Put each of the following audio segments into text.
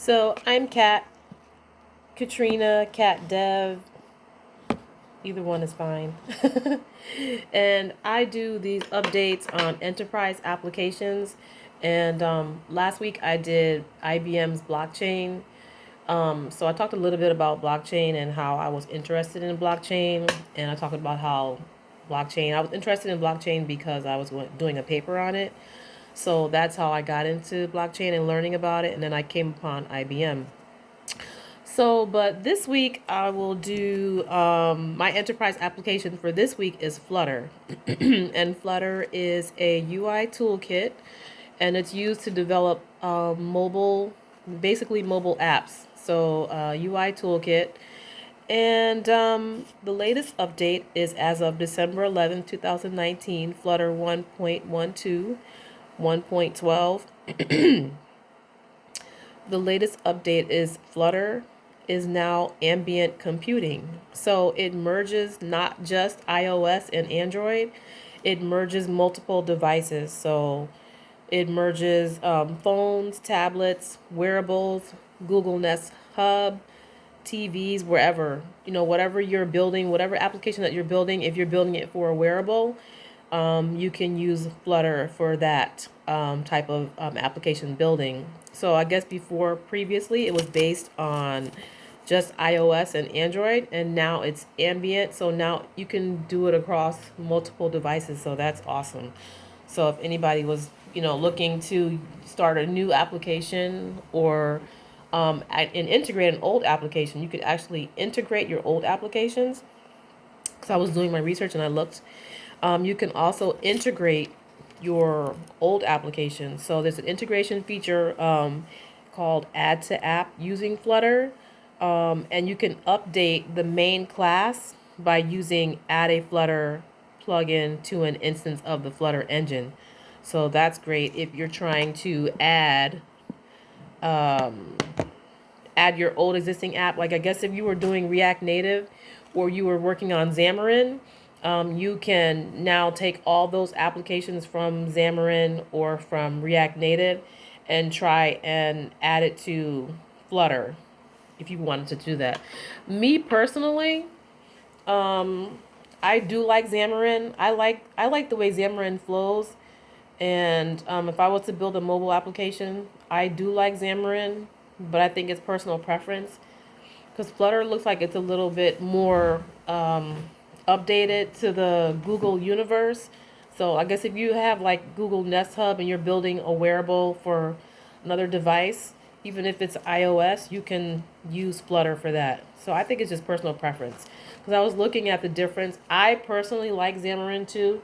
So I'm Kat, Katrina, Kat Dev, either one is fine. And I do these updates on enterprise applications. And last week I did IBM's blockchain. So I talked a little bit about blockchain and how I was interested in blockchain. And I talked about how I was interested in blockchain because I was doing a paper on it. So that's how I got into blockchain and learning about it. And then I came upon IBM. So, but this week I will do my enterprise application for this week is Flutter. And Flutter is a UI toolkit and it's used to develop basically mobile apps. So, UI toolkit. And the latest update is as of December 11th, 2019, Flutter 1.12, 1.12. The latest update is Flutter is now ambient computing. So it merges not just iOS and Android, it merges multiple devices. So it merges phones, tablets, wearables, Google Nest Hub, TVs, wherever, whatever you're building, whatever application that you're building, if you're building it for a wearable, you can use Flutter for that type of application building. So I guess previously, it was based on just iOS and Android, and now it's ambient. So now you can do it across multiple devices. So that's awesome. So if anybody was, looking to start a new application or and integrate an old application, you could actually integrate your old applications. Because I was doing my research and I looked, you can also integrate your old application. So there's an integration feature called Add to App using Flutter, and you can update the main class by using Add a Flutter plugin to an instance of the Flutter engine. So that's great if you're trying to um, add your old existing app. Like I guess if you were doing React Native or you were working on Xamarin, you can now take all those applications from Xamarin or from React Native and try and add it to Flutter if you wanted to do that. Me personally, um, I do like Xamarin. I like the way Xamarin flows. And if I was to build a mobile application, I do like Xamarin, but I think it's personal preference because Flutter looks like it's a little bit more updated to the Google universe. So I guess if you have like Google Nest Hub and you're building a wearable for another device, even if it's iOS, you can use Flutter for that. So I think it's just personal preference. Because I was looking at the difference. I personally like Xamarin too,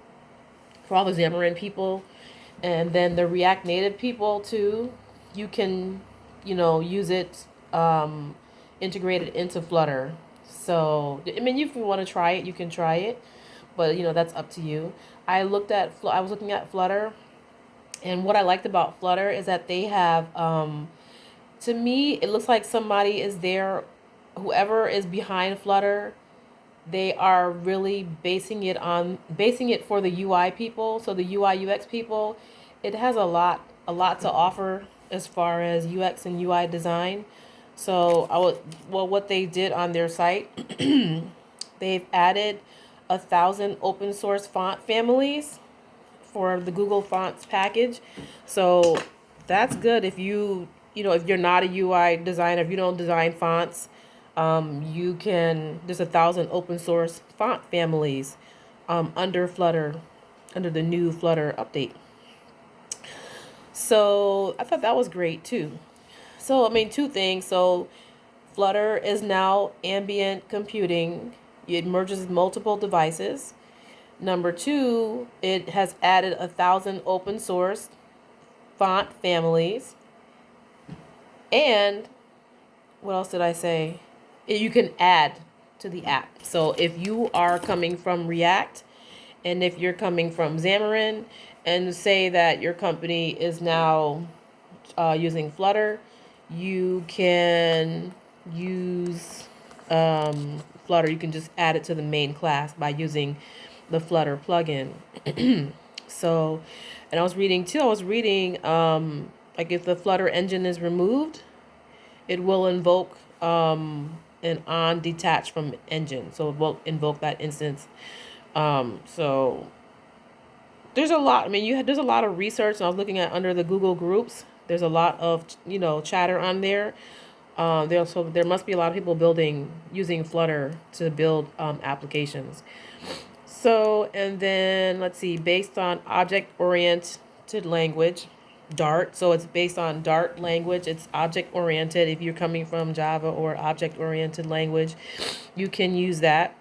for all the Xamarin people. And then the React Native people too, you can, use it, integrate it into Flutter. So, I mean, if you want to try it, you can try it, but that's up to you. I was looking at Flutter, and what I liked about Flutter is that they have, to me, it looks like somebody is there, whoever is behind Flutter, they are really basing it for the UI people, so the UI UX people. It has a lot to offer as far as UX and UI design. So what they did on their site, they've added 1,000 open source font families for the Google Fonts package. So that's good if if you're not a UI designer, if you don't design fonts, you can, there's 1,000 open source font families under Flutter, under the new Flutter update. So I thought that was great too. So, I mean, two things. So Flutter is now ambient computing. It merges multiple devices. Number two, it has added 1,000 open source font families. And what else did I say? You can add to the app. So if you are coming from React and if you're coming from Xamarin and say that your company is now using Flutter, you can use Flutter. You can just add it to the main class by using the Flutter plugin. So, and I was reading like if the Flutter engine is removed, it will invoke an on detached from engine. So it will invoke that instance. So there's a lot. I mean, there's a lot of research. And I was looking at under the Google groups. There's a lot of chatter on there. There must be a lot of people using Flutter to build applications. So, and then let's see, based on object oriented language, Dart. So it's based on Dart language. It's object oriented. If you're coming from Java or object oriented language, you can use that.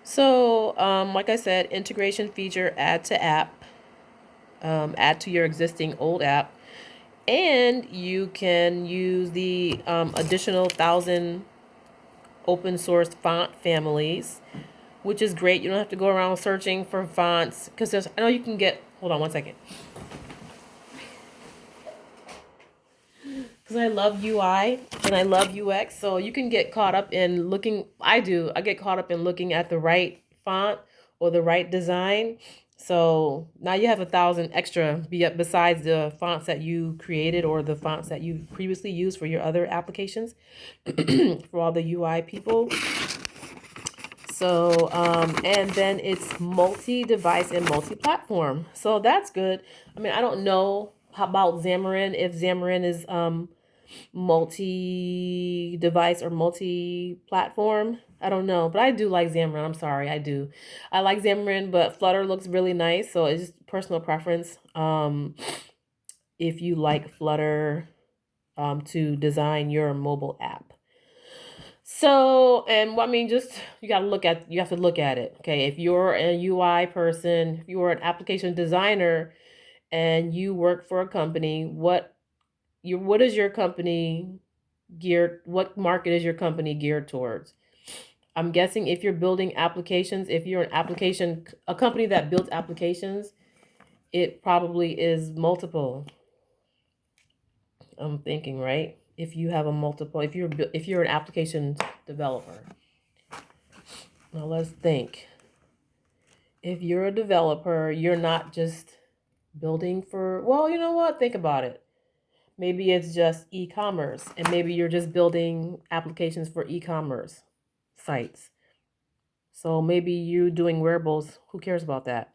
So, like I said, integration feature, add to app, add to your existing old app. And you can use the additional 1,000 open source font families, which is great. You don't have to go around searching for fonts because I know you can get. Hold on one second. Because I love UI and I love UX, so you can get caught up in looking. I do. I get caught up in looking at the right font or the right design. So now you have 1,000 extra besides the fonts that you created or the fonts that you previously used for your other applications for all the UI people. So, and then it's multi-device and multi-platform. So that's good. I mean, I don't know about Xamarin, if Xamarin is multi-device or multi-platform. I don't know, but I do like Xamarin. I'm sorry, I do. I like Xamarin, but Flutter looks really nice, so it's just personal preference. If you like Flutter to design your mobile app. So, and I mean, just you have to look at it. Okay, if you're a UI person, if you're an application designer, and you work for a company, what is your company geared? What market is your company geared towards? I'm guessing if you're building applications, if you're a company that builds applications, it probably is multiple. I'm thinking, right? If you have a multiple, if you're an application developer. Now let's think. If you're a developer, you're not just building for, well, you know what? Think about it. Maybe it's just e-commerce, and maybe you're just building applications for e-commerce sites. So maybe you doing wearables. Who cares about that?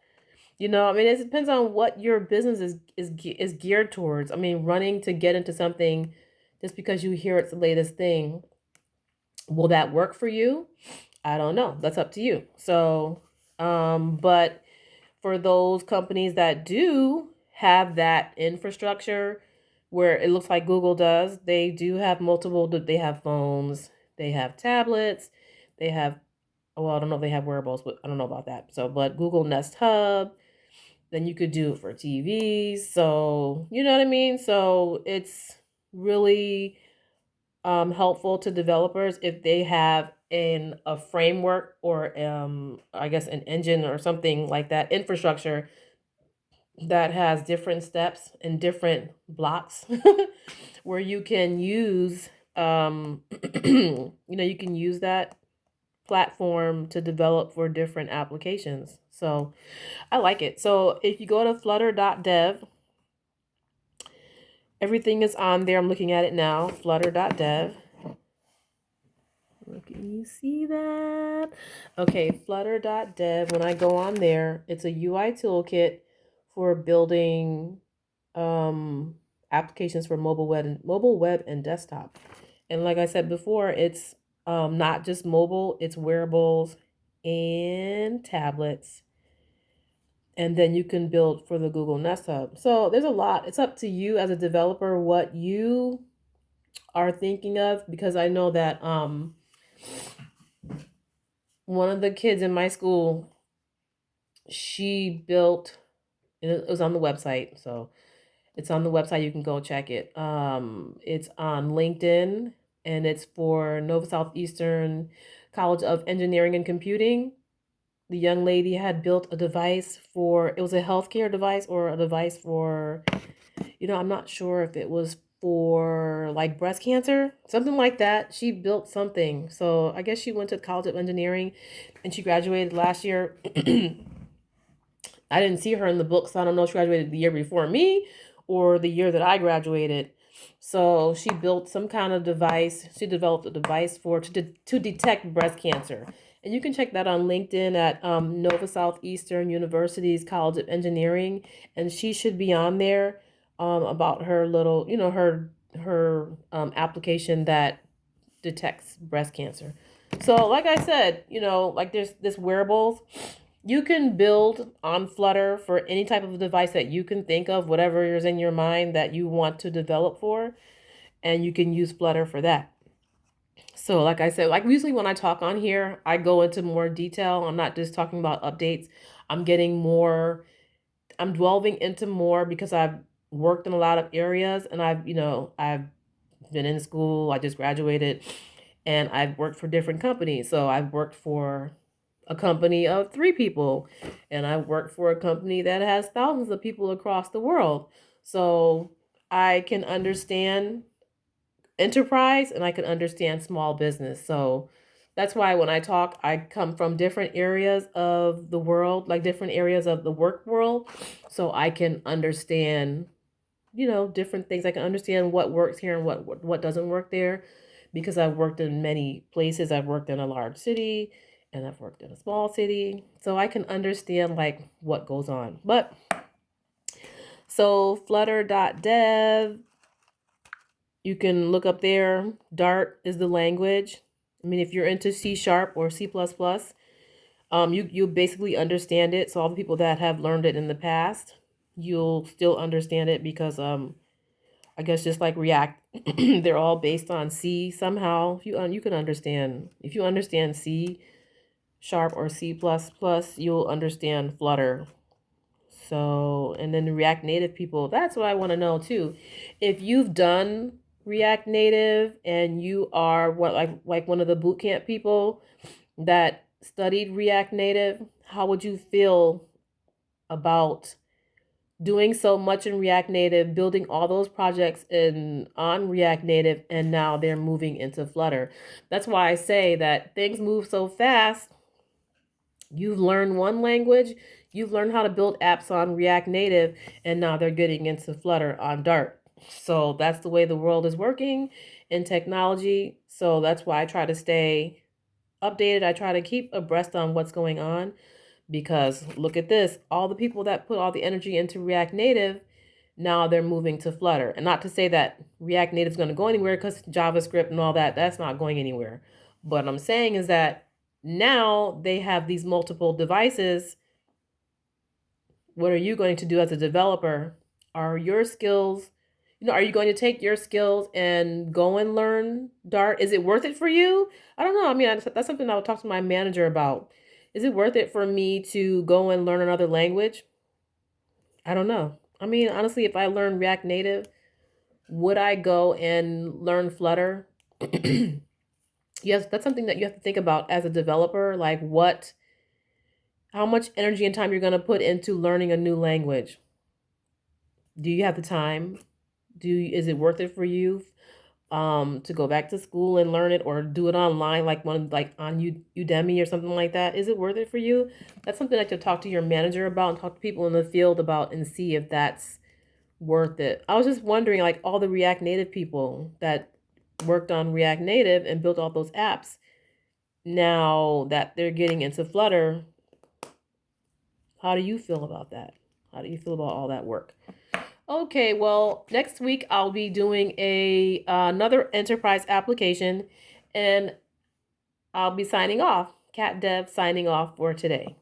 I mean, it depends on what your business is geared towards. I mean, running to get into something just because you hear it's the latest thing, will that work for you? I don't know. That's up to you. So, but for those companies that do have that infrastructure where it looks like Google does, they do have they have phones, they have tablets, they have, well, I don't know if they have wearables, but I don't know about that. So, but Google Nest Hub, then you could do it for TVs. So, you know what I mean? So it's really helpful to developers if they have a framework or I guess an engine or something like that, infrastructure that has different steps and different blocks where you can use you can use that platform to develop for different applications. So I like it. So if you go to flutter.dev, everything is on there. I'm looking at it now. Flutter.dev. Can you see that? Okay, flutter.dev. When I go on there, it's a UI toolkit for building applications for mobile web and desktop. And like I said before, it's not just mobile, it's wearables and tablets. And then you can build for the Google Nest Hub. So there's a lot. It's up to you as a developer what you are thinking of, because I know that one of the kids in my school, she built, it was on the website, so it's on the website, you can go check it. It's on LinkedIn, and it's for Nova Southeastern College of Engineering and Computing. The young lady had built a device it was a healthcare device or a device for, I'm not sure if it was for like breast cancer, something like that. She built something. So I guess she went to College of Engineering and she graduated last year. I didn't see her in the book, so I don't know if she graduated the year before me or the year that I graduated. So she built some kind of device. She developed a device to detect breast cancer. And you can check that on LinkedIn at Nova Southeastern University's College of Engineering. And she should be on there about her little, her application that detects breast cancer. So, like I said, like there's this wearables. You can build on Flutter for any type of device that you can think of, whatever is in your mind that you want to develop for, and you can use Flutter for that. So, like I said, like usually when I talk on here, I go into more detail. I'm not just talking about updates. I'm getting more, I'm delving into more because I've worked in a lot of areas and I've been in school. I just graduated and I've worked for different companies. So I've worked for a company of 3 people, and I've worked for a company that has thousands of people across the world. So I can understand enterprise and I can understand small business. So that's why when I talk, I come from different areas of the world, like different areas of the work world. So I can understand different things. I can understand what works here and what doesn't work there because I've worked in many places. I've worked in a large city and I've worked in a small city. So I can understand like what goes on. But so flutter.dev, you can look up there. Dart is the language. I mean, if you're into C sharp or C++, you basically understand it. So all the people that have learned it in the past, you'll still understand it because I guess just like React, they're all based on C somehow. You can understand if you understand C sharp or C++, you'll understand Flutter. So, and then the React Native people, that's what I want to know too. If you've done React Native and you are what like one of the bootcamp people that studied React Native, how would you feel about doing so much in React Native, building all those projects in on React Native, and now they're moving into Flutter? That's why I say that things move so fast. You've learned one language, you've learned how to build apps on React Native, and now they're getting into Flutter on Dart. So that's the way the world is working in technology. So that's why I try to stay updated. I try to keep abreast on what's going on because look at this, all the people that put all the energy into React Native, now they're moving to Flutter. And not to say that React Native is going to go anywhere because JavaScript and all that, that's not going anywhere. But what I'm saying is that now they have these multiple devices. What are you going to do as a developer? Are your skills, are you going to take your skills and go and learn Dart? Is it worth it for you? I don't know. I mean, that's something I would talk to my manager about. Is it worth it for me to go and learn another language? I don't know. I mean, honestly, if I learn React Native, would I go and learn Flutter? Yes, that's something that you have to think about as a developer. Like how much energy and time you're going to put into learning a new language. Do you have the time? Is it worth it for you to go back to school and learn it or do it online like on Udemy or something like that? Is it worth it for you? That's something that you'll talk to your manager about and talk to people in the field about and see if that's worth it. I was just wondering, like all the React Native people that worked on React Native and built all those apps, now that they're getting into Flutter, how do you feel about that? How do you feel about all that work? Okay, well, next week I'll be doing another enterprise application, and I'll be signing off. Cat Dev signing off for today.